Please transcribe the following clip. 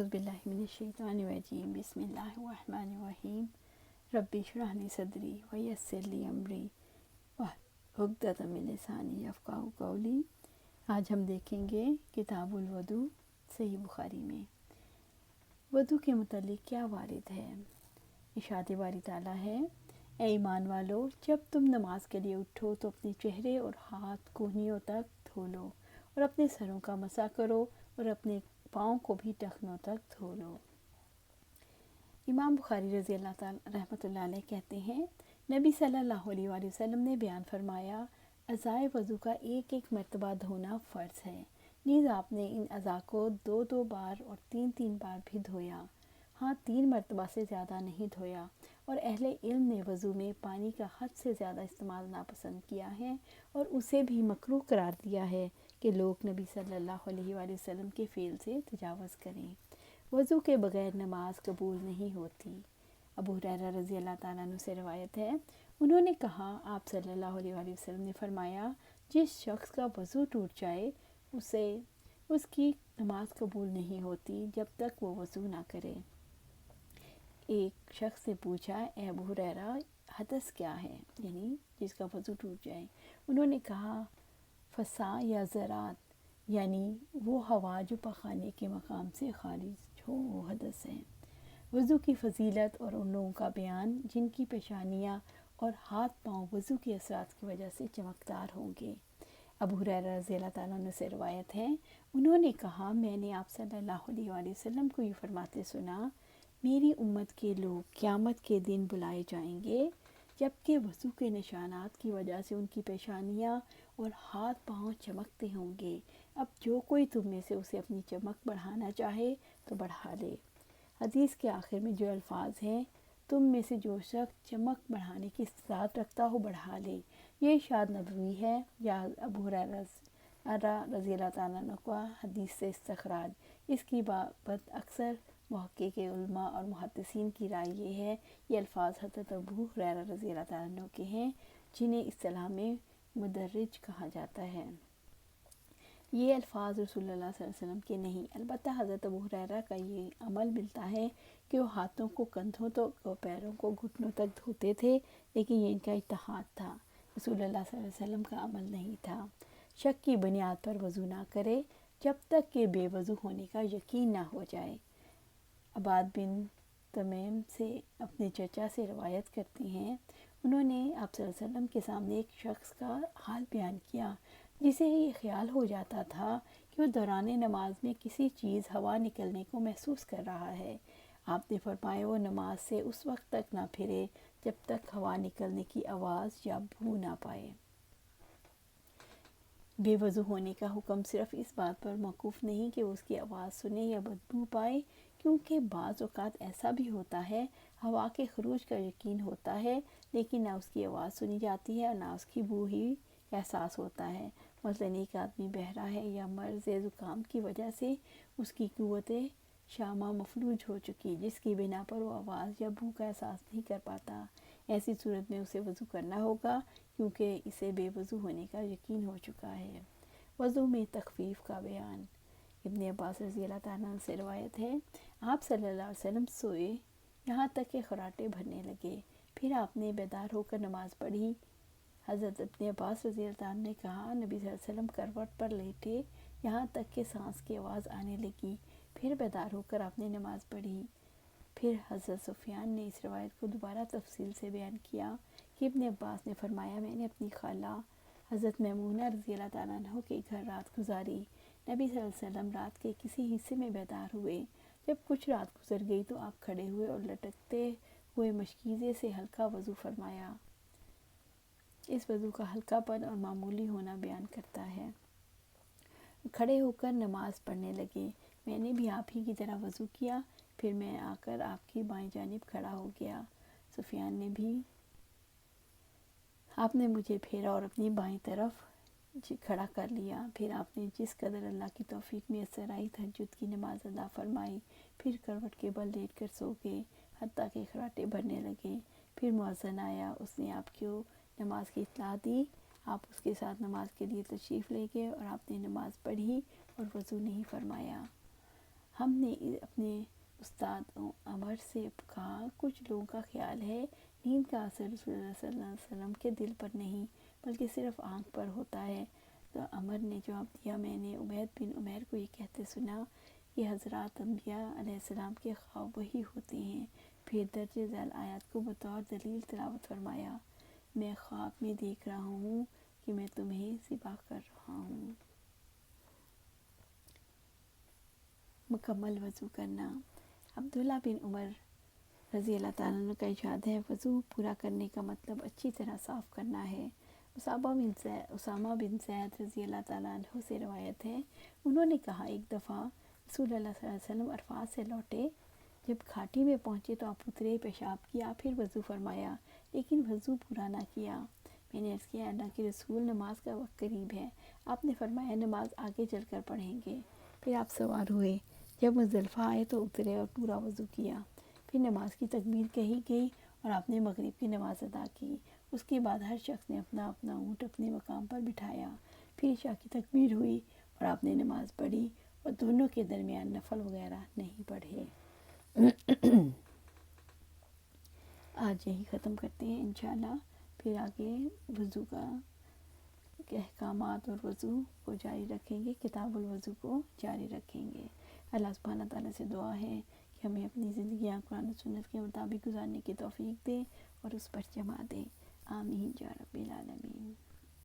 اعوذ باللہ من الشیطان الرجیم بسم اللہ الرحمن الرحیم رب اشرح لی صدری ویسر لی امری واحلل عقدۃ من لسانی یفقہوا قولی۔ آج ہم دیکھیں گے کتاب الوضو صحیح بخاری میں وضو کے متعلق کیا وارد ہے۔ ارشاد باری تعالیٰ ہے، اے ایمان والو، جب تم نماز کے لیے اٹھو تو اپنے چہرے اور ہاتھ کونیوں تک دھو لو اور اپنے سروں کا مسح کرو اور اپنے پاؤں کو بھی ٹخنوں تک دھو لو۔ امام بخاری رضی اللہ تعالیٰ رحمۃ اللہ علیہ کہتے ہیں، نبی صلی اللہ علیہ وآلہ وسلم نے بیان فرمایا، اعضائے وضو کا ایک ایک مرتبہ دھونا فرض ہے، نیز آپ نے ان اعضاء کو 2 بار اور 3 بار بھی دھویا، ہاں 3 مرتبہ سے زیادہ نہیں دھویا، اور اہل علم نے وضو میں پانی کا حد سے زیادہ استعمال ناپسند کیا ہے اور اسے بھی مکروہ قرار دیا ہے کہ لوگ نبی صلی اللہ علیہ وآلہ وسلم کے فعل سے تجاوز کریں۔ وضو کے بغیر نماز قبول نہیں ہوتی۔ ابو ہریرہ رضی اللہ تعالیٰ عنہ سے روایت ہے، انہوں نے کہا، آپ صلی اللہ علیہ وآلہ وسلم نے فرمایا، جس شخص کا وضو ٹوٹ جائے اس کی نماز قبول نہیں ہوتی جب تک وہ وضو نہ کرے۔ ایک شخص نے پوچھا، اے ابو ہریرہ، حدث کیا ہے، یعنی جس کا وضو ٹوٹ جائے؟ انہوں نے کہا، فسا یا زرات، یعنی وہ ہوا جو پخانے کے مقام سے خارج ہو، وہ حدث ہے۔ وضو کی فضیلت اور ان لوگوں کا بیان جن کی پیشانیاں اور ہاتھ پاؤں وضو کے اثرات کی وجہ سے چمکدار ہوں گے۔ ابو ہریرہ رضی اللہ تعالیٰ عنہ سے روایت ہے، انہوں نے کہا، میں نے آپ صلی اللہ علیہ وآلہ وسلم کو یہ فرماتے سنا، میری امت کے لوگ قیامت کے دن بلائے جائیں گے جبکہ وضو کے نشانات کی وجہ سے ان کی پیشانیاں اور ہاتھ پاؤں چمکتے ہوں گے۔ اب جو کوئی تم میں سے اسے اپنی چمک بڑھانا چاہے تو بڑھا لے۔ حدیث کے آخر میں جو الفاظ ہیں، تم میں سے جو شخص چمک بڑھانے کی استطاعت رکھتا ہو بڑھا لے، یہ ارشاد نبوی ہے یا ابو ہریرہ رضی اللہ تعالیٰ عنہ کا حدیث سے استخراج۔ اس کی بابت اکثر محقق علماء اور محدثین کی رائے یہ ہے، یہ الفاظ حضرت ابو ہریرہ رضی اللہ تعالیٰ عنہ کے ہیں، جنہیں اصطلاح میں مدرج کہا جاتا ہے۔ یہ الفاظ رسول اللہ صلی اللہ علیہ وسلم کے نہیں، البتہ حضرت ابو ہریرہ کا یہ عمل ملتا ہے کہ وہ ہاتھوں کو کندھوں تک اور پیروں کو گھٹنوں تک دھوتے تھے، لیکن یہ ان کا اجتہاد تھا، رسول اللہ صلی اللہ علیہ وسلم کا عمل نہیں تھا۔ شک کی بنیاد پر وضو نہ کرے جب تک کہ بے وضو ہونے کا یقین نہ ہو جائے۔ عباد بن تمیم سے اپنے چچا سے روایت کرتے ہیں، انہوں نے آپ صلی اللہ علیہ وسلم کے سامنے ایک شخص کا حال بیان کیا جسے یہ خیال ہو جاتا تھا کہ وہ دوران نماز میں کسی چیز ہوا نکلنے کو محسوس کر رہا ہے۔ آپ نے فرمایا، وہ نماز سے اس وقت تک نہ پھرے جب تک ہوا نکلنے کی آواز یا بو نہ پائے۔ بے وضو ہونے کا حکم صرف اس بات پر موقوف نہیں کہ وہ اس کی آواز سنے یا بدبو پائے، کیونکہ بعض اوقات ایسا بھی ہوتا ہے، ہوا کے خروج کا یقین ہوتا ہے لیکن نہ اس کی آواز سنی جاتی ہے اور نہ اس کی بو ہی احساس ہوتا ہے۔ مثلاً ایک آدمی بہرا ہے یا مرض زکام کی وجہ سے اس کی قوت شامہ مفلوج ہو چکی، جس کی بنا پر وہ آواز یا بو کا احساس نہیں کر پاتا۔ ایسی صورت میں اسے وضو کرنا ہوگا کیونکہ اسے بے وضو ہونے کا یقین ہو چکا ہے۔ وضو میں تخفیف کا بیان۔ ابن عباس رضی اللہ تعالیٰ عنہ سے روایت ہے، آپ صلی اللہ علیہ وسلم سوئے یہاں تک کہ خراٹے بھرنے لگے، پھر آپ نے بیدار ہو کر نماز پڑھی۔ حضرت ابن عباس رضی اللہ عنہ نے کہا، نبی صلی اللہ علیہ وسلم کروٹ پر لیٹے یہاں تک کہ سانس کی آواز آنے لگی، پھر بیدار ہو کر آپ نے نماز پڑھی۔ پھر حضرت سفیان نے اس روایت کو دوبارہ تفصیل سے بیان کیا کہ ابن عباس نے فرمایا، میں نے اپنی خالہ حضرت میمونہ رضی اللہ تعالیٰ عنہ کے گھر رات گزاری۔ نبی صلی اللہ علیہ وسلم رات کے کسی حصے میں بیدار ہوئے، جب کچھ رات گزر گئی تو آپ کھڑے ہوئے اور لٹکتے ہوئے مشکیزے سے ہلکا وضو فرمایا۔ اس وضو کا ہلکا پن اور معمولی ہونا بیان کرتا ہے۔ کھڑے ہو کر نماز پڑھنے لگے، میں نے بھی آپ ہی کی طرح وضو کیا، پھر میں آ کر آپ کی بائیں جانب کھڑا ہو گیا۔ سفیان نے بھی آپ نے مجھے پھیرا اور اپنی بائیں طرف کھڑا کر لیا، پھر آپ نے جس قدر اللہ کی توفیق میسر آئی تہجد کی نماز ادا فرمائی، پھر کروٹ کے بل لیٹ کر سو گئے حتیٰ کہ خراٹے بھرنے لگے۔ پھر مؤذن آیا، اس نے آپ کو نماز کی اطلاع دی، آپ اس کے ساتھ نماز کے لیے تشریف لے گئے اور آپ نے نماز پڑھی اور وضو نہیں فرمایا۔ ہم نے اپنے استاد عمر سے کہا کچھ لوگوں کا خیال ہے نیند کا اثر رسول اللہ صلی اللہ علیہ وسلم کے دل پر نہیں بلکہ صرف آنکھ پر ہوتا ہے۔ تو عمر نے جواب دیا میں نے عبید بن عمیر کو یہ کہتے سنا کہ حضرات انبیاء علیہ السلام کے خواب وہی ہوتے ہیں۔ پھر درج ذیل آیات کو بطور دلیل تلاوت فرمایا، میں خواب میں دیکھ رہا ہوں کہ میں تمہیں ذبح کر رہا ہوں۔ مکمل وضو کرنا۔ عبداللہ بن عمر رضی اللہ تعالیٰ عنہ کا ارشاد ہے وضو پورا کرنے کا مطلب اچھی طرح صاف کرنا ہے۔ اسامہ بن زید رضی اللہ تعالیٰ عنہ سے روایت ہے، انہوں نے کہا ایک دفعہ رسول اللہ صلی اللہ علیہ وسلم عرفات سے لوٹے، جب گھاٹی میں پہنچے تو آپ اترے، پیشاب کیا، پھر وضو فرمایا لیکن وضو پورا نہ کیا۔ میں نے عرض کیا اللہ کے رسول نماز کا وقت قریب ہے، آپ نے فرمایا نماز آگے چل کر پڑھیں گے۔ پھر آپ سوار ہوئے، جب مزدلفہ آئے تو اترے اور پورا وضو کیا، پھر نماز کی تکبیر کہی گئی اور آپ نے مغرب کی نماز ادا کی۔ اس کے بعد ہر شخص نے اپنا اپنا اونٹ اپنے مقام پر بٹھایا، پھر عشاء کی تکبیر ہوئی اور آپ نے نماز پڑھی اور دونوں کے درمیان نفل وغیرہ نہیں پڑھے۔ آج یہی ختم کرتے ہیں انشاءاللہ، پھر آگے وضو کا احکامات اور وضو کو جاری رکھیں گے، کتاب الوضو کو جاری رکھیں گے۔ اللہ سبحانہ تعالیٰ سے دعا ہے کہ ہمیں اپنی زندگیاں قرآن و سنت کے مطابق گزارنے کی توفیق دے اور اس پر جما دے، آمین یا رب العالمین۔